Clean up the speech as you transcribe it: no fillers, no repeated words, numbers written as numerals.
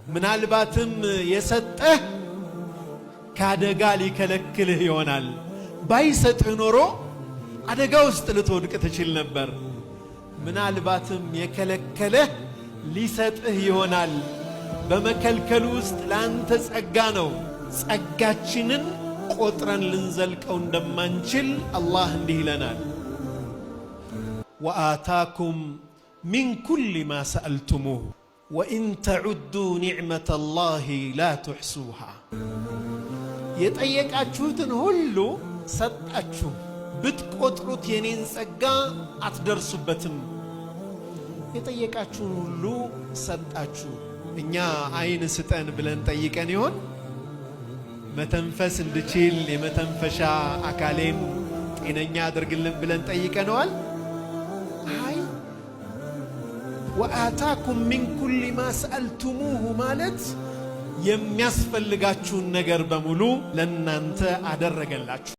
ምናልባትም የሰጠህ ካደጋ ሊከለክልህ ይሆናል። ባይሰጥህ ኖሮ አደጋ ውስጥ ልትወድቅ ትችል ነበር። ምናልባትም የከለከለህ ሊሰጥህ ይሆናል። በመከልከሉ ውስጥ ላንተ ጸጋ ነው። ጸጋችንን ቆጥረን ልንዘልቀው እንደማንችል አላህ እንዲህ ይለናል፣ ወአታኩም ሚን ኩሊ ማ ሰአልቱሙሁ ወኢን ተዑዱ ኒዕመተ ላሂ ላ ትሕሱሃ። የጠየቃችሁትን ሁሉ ሰጣችሁ፣ ብትቆጥሩት የኔን ጸጋ አትደርሱበትም። የጠየቃችሁን ሁሉ ሰጣችሁ። እኛ አይን ስጠን ብለን ጠይቀን ይሆን? መተንፈስ እንድችል የመተንፈሻ አካሌን ጤነኛ አድርግልን ብለን ጠይቀነዋል? አይ ወአታኩም ሚን ኩሊ ማ ሰአልቱሙሁ ማለት የሚያስፈልጋችሁን ነገር በሙሉ ለናንተ አደረገላችሁ።